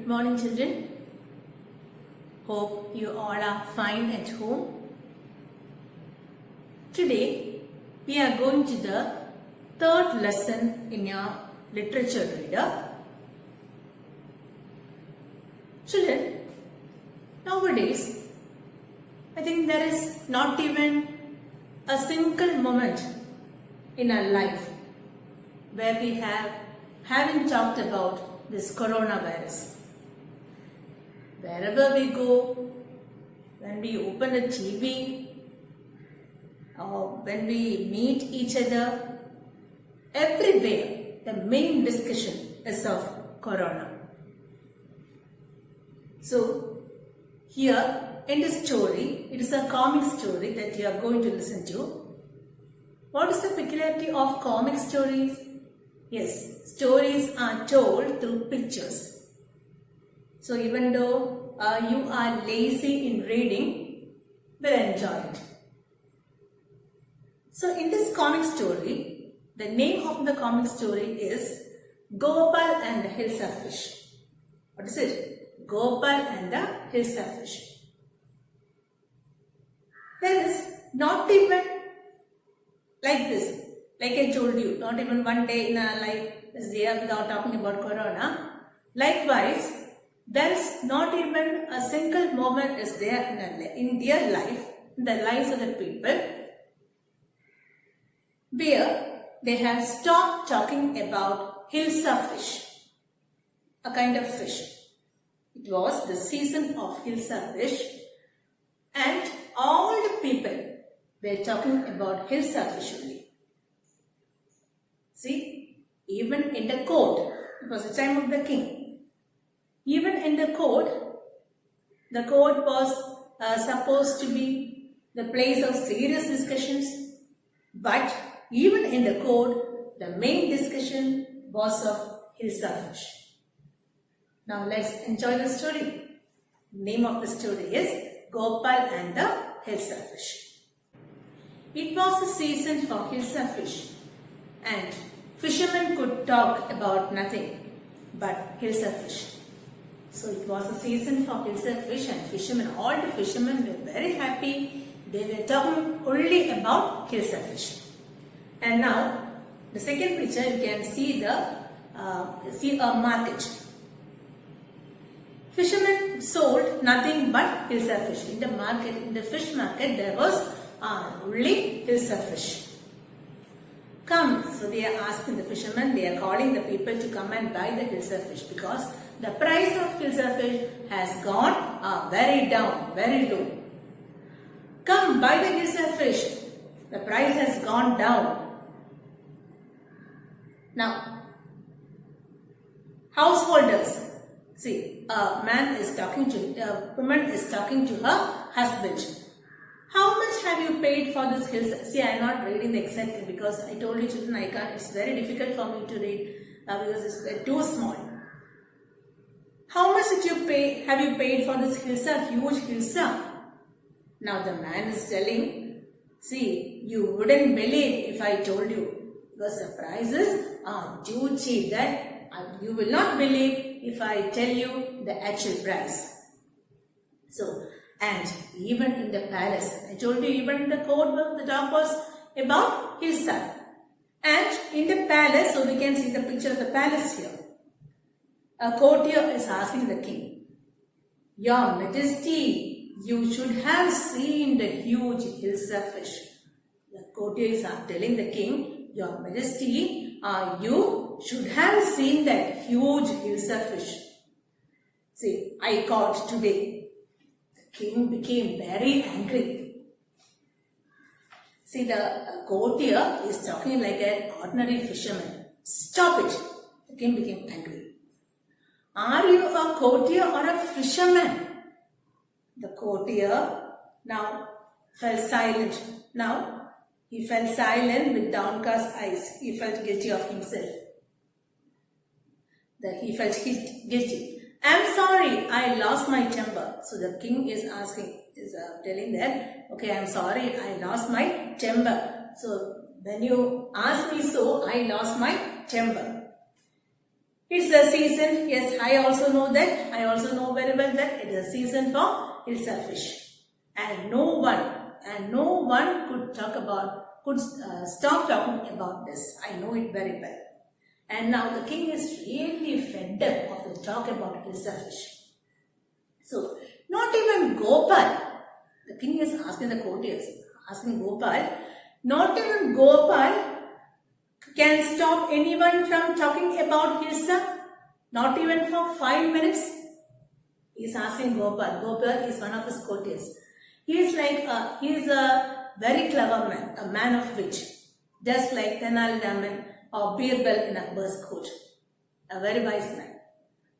morning, children. Hope you all are fine at home. Today, we are going to the third lesson in your literature reader. Children, nowadays, I think there is not even a single moment in our life where we haven't talked about this coronavirus. Wherever we go, when we open a TV, or when we meet each other, everywhere the main discussion is of corona. So, here in this story, it is a comic story that you are going to listen to. What is the peculiarity of comic stories? Yes, stories are told through pictures. So even though you are lazy in reading, we'll enjoy it. So in this comic story, the name of the comic story is Gopal and the Hilsa Fish. What is it? Gopal and the Hilsa Fish. There is not even like this. Like I told you, not even one day in our life is there without talking about corona. Likewise, there is not even a single moment is there in their life, in the lives of the people, where they have stopped talking about Hilsa fish, a kind of fish. It was the season of Hilsa fish, and all the people were talking about Hilsa fish only. See, even in the court, it was the time of the king. Even in the court was supposed to be the place of serious discussions, but even in the court, the main discussion was of Hilsa fish. Now let's enjoy the story. Name of the story is Gopal and the Hilsa fish. It was the season for Hilsa fish, and fishermen could talk about nothing but Hilsa fish. So it was a season for Hilsa fish, and fishermen, all the fishermen were very happy. They were talking only about Hilsa fish. And now, the second picture, you can see a market. Fishermen sold nothing but Hilsa fish. In the market, in the fish market, there was only Hilsa fish. Come, so they are asking the fishermen, they are calling the people to come and buy the Hilsa fish, because the price of Hilsa fish has gone very down, very low. Come, buy the Hilsa fish. The price has gone down. Now, householders. See, a woman is talking to her husband. How much have you paid for this Hilsa? See, I am not reading the exact because I told you children I can't. It's very difficult for me to read because it's too small. How much did you pay? Have you paid for this Hilsa, huge Hilsa? Now the man is telling, see, you wouldn't believe if I told you, because the prices are too cheap that you will not believe if I tell you the actual price. So, and even in the palace, I told you even in the court the talk was about Hilsa. And in the palace, so we can see the picture of the palace here. A courtier is asking the king, Your Majesty, you should have seen the huge Hilsa fish. The courtier is telling the king, Your Majesty, you should have seen that huge Hilsa fish. See, I caught today. The king became very angry. See, the courtier is talking like an ordinary fisherman. Stop it. The king became angry. Are you a courtier or a fisherman? The courtier now fell silent. Now he fell silent with downcast eyes. He felt guilty of himself. He felt guilty. I'm sorry, I lost my temper. So the king is telling them, okay, I'm sorry, I lost my temper. So when you ask me so, I lost my temper. It's the season. Yes, I also know that. I also know very well that it is a season for hilsa fish. And no one could stop talking about this. I know it very well. And now the king is really fed up of the talk about hilsa fish. So, not even Gopal, the king is asking the courtiers, asking Gopal, not even Gopal can stop anyone from talking about hilsa, not even for 5 minutes. He is asking Gopal. Gopal is one of his courtiers. He is a very clever man, a man of wit, just like Tenali Raman or Birbal in Akbar's court, a very wise man.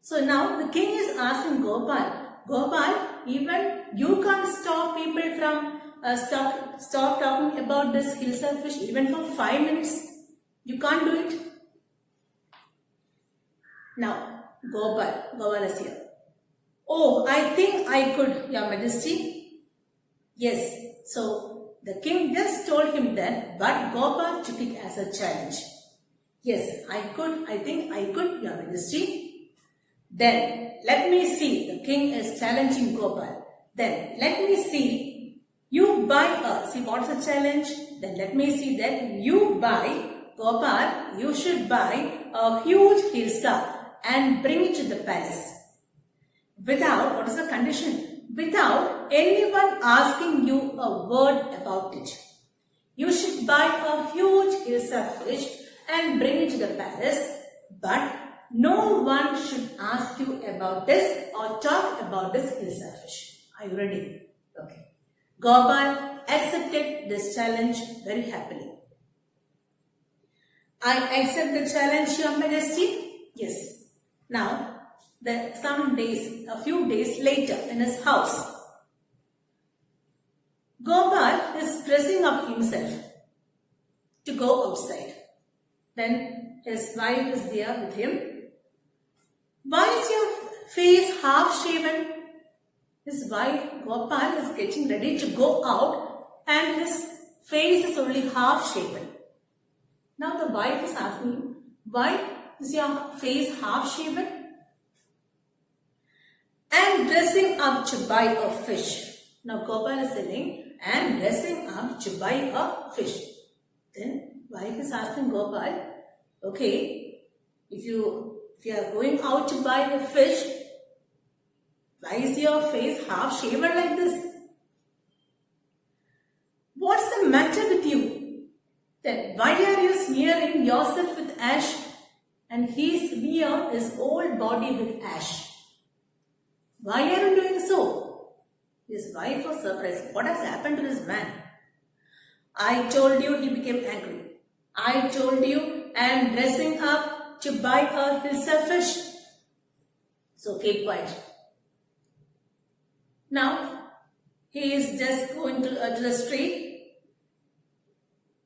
So now the king is asking Gopal, even you can't stop people from stop talking about this hilsa fish even for 5 minutes. You can't do it. Now, Gopal is here. Oh, I think I could, Your Majesty. Yes. So, the king just told him that, but Gopal took it as a challenge. Yes, I think I could, Your Majesty. Then, let me see. The king is challenging Gopal. Then, let me see. You buy see what's the challenge? Then, let me see that you buy Gopal, you should buy a huge hilsa and bring it to the palace. Without, what is the condition? Without anyone asking you a word about it. You should buy a huge hilsa fish and bring it to the palace, but no one should ask you about this or talk about this hilsa fish. Are you ready? Okay. Gopal accepted this challenge very happily. I accept the challenge, Your Majesty. Yes. Now, a few days later in his house, Gopal is dressing up himself to go outside. Then his wife is there with him. Why is your face half shaven? His wife, Gopal, is getting ready to go out and his face is only half shaven. Now the wife is asking him, why is your face half shaven? I am dressing up to buy a fish. Now Gopal is saying, I am dressing up to buy a fish. Then wife is asking Gopal, okay, if you are going out to buy a fish, why is your face half shaven like this? What's the matter with you? Then why are you smearing yourself with ash? And he smeared his whole body with ash. Why are you doing so? His wife was surprised. What has happened to this man? I told you, he became angry. I told you I am dressing up to buy a hilsa fish. So keep quiet. Now he is just going to the street.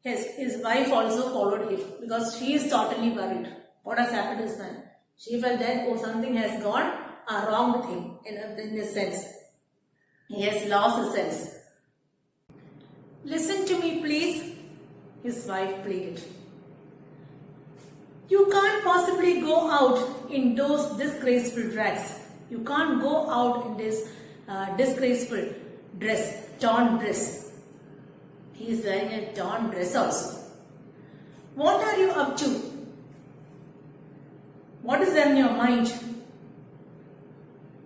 His wife also followed him because she is totally worried. What has happened to this man? She felt that something has gone wrong with him in a sense. He has lost his sense. Listen to me, please, his wife pleaded. You can't possibly go out in those disgraceful rags. You can't go out in this disgraceful dress, torn dress. He is wearing a torn dress also. What are you up to? What is there in your mind?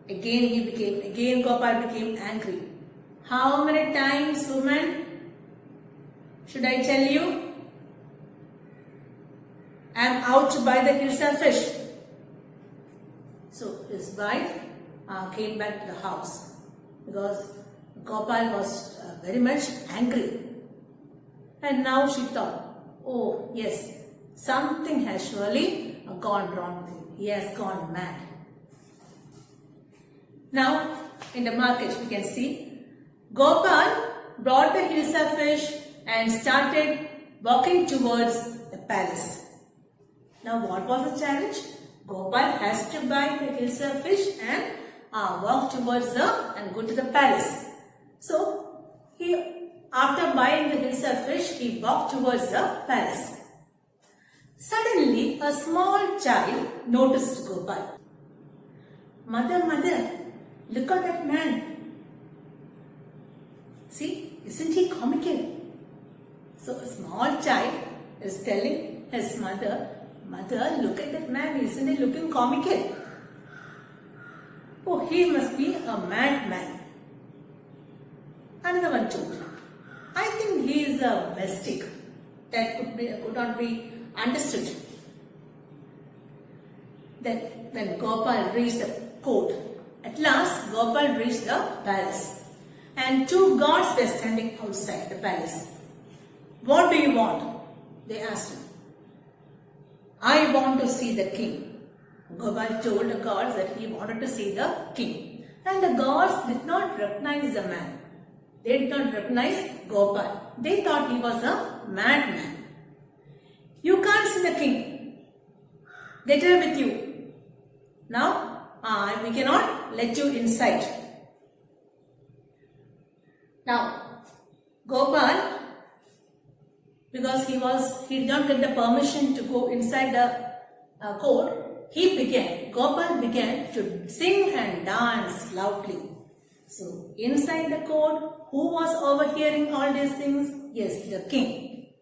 Again Gopal became angry. How many times, woman, should I tell you? I am out to buy the hilsa fish. So his wife came back to the house because Gopal was very much angry. And now she thought, oh yes, something has surely gone wrong with him. He has gone mad. Now in the market we can see Gopal brought the hilsa fish and started walking towards the palace. Now what was the challenge? Gopal has to buy the hilsa fish and walk towards and go to the palace. So after buying the hilsa fish, he walked towards the palace. Suddenly, a small child noticed Gopal. Mother, mother, look at that man. See, isn't he comical? So a small child is telling his mother, mother, look at that man, isn't he looking comical? Oh, he must be a madman. Another one told, I think he is a mystic that could not be understood. Then when Gopal reached the court, at last Gopal reached the palace, and two guards were standing outside the palace. What do you want? They asked him. I want to see the king. Gopal told the guards that he wanted to see the king, and the guards did not recognize the man. They did not recognize Gopal. They thought he was a madman. You can't see the king. Get her with you. Now, we cannot let you inside. Now, Gopal, because he did not get the permission to go inside the court, Gopal began to sing and dance loudly. So, inside the court, who was overhearing all these things? Yes, the king.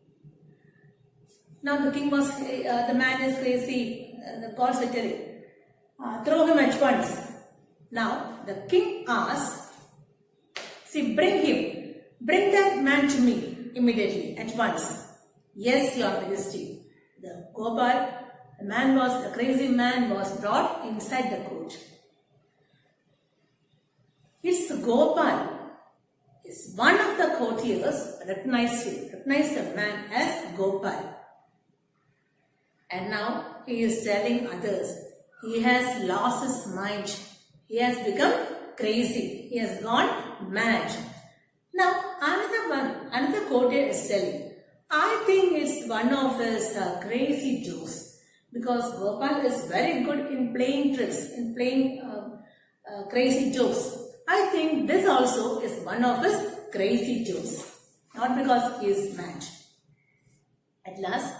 Now the king was, the man is crazy, the gods were telling, throw him at once. Now the king asked, see, bring that man to me immediately, at once. Yes, your majesty. The crazy man was brought inside the court. It's Gopal. Yes, one of the courtiers recognized the man as Gopal. And now he is telling others, he has lost his mind. He has become crazy. He has gone mad. Now another courtier is telling, I think it's one of his crazy jokes, because Gopal is very good in playing tricks, in playing crazy jokes. I think this also is one of his crazy jokes, not because he is mad. At last,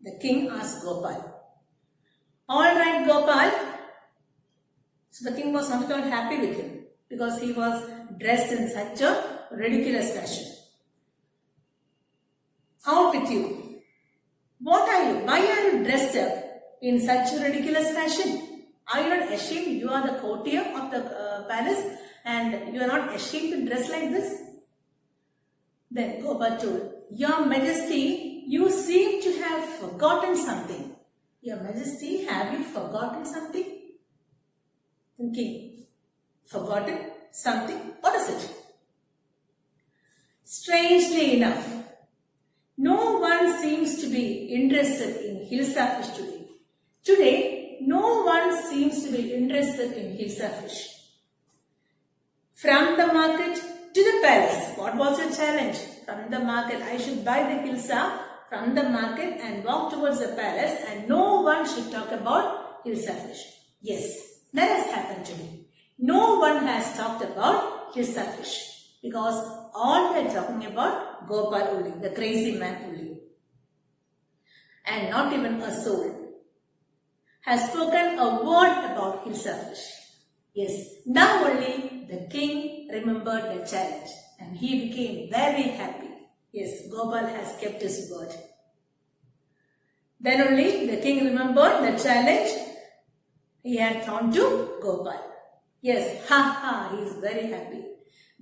the king asked Gopal, all right, Gopal. So the king was not at all happy with him, because he was dressed in such a ridiculous fashion. Out with you. What are you? Why are you dressed up in such a ridiculous fashion? Are you not ashamed? You are the courtier of the palace, and you are not ashamed to dress like this? Then Gopal told, Your Majesty, you seem to have forgotten something. Your Majesty, have you forgotten something? King, forgotten something? What is it? Strangely enough, no one seems to be interested in Hilsa fish today. Today, no one seems to be interested in Hilsa fish. From the market to the palace, what was your challenge? From the market, I should buy the Hilsa from the market and walk towards the palace, and no one should talk about Hilsa fish. Yes, that has happened today. No one has talked about Hilsa fish, because all they are talking about Gopal only, the crazy man only. And not even a soul has spoken a word about Hilsa fish. Yes, now only the king remembered the challenge, and he became very happy. Yes, Gopal has kept his word. Then only the king remembered the challenge he had thrown to Gopal. Yes, he is very happy.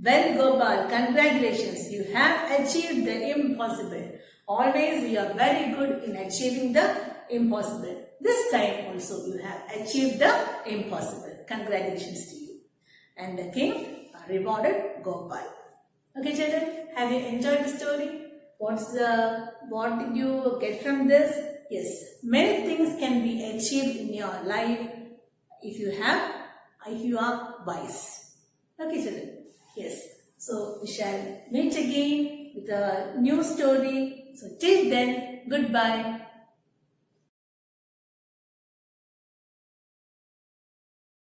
Well, Gopal, congratulations, you have achieved the impossible. Always we are very good in achieving the impossible. This time also you have achieved the impossible. Congratulations to you. And the king rewarded Gopal. Okay children, have you enjoyed the story? What did you get from this? Yes, many things can be achieved in your life if you are wise. Okay children, yes. So we shall meet again with a new story. So till then, goodbye.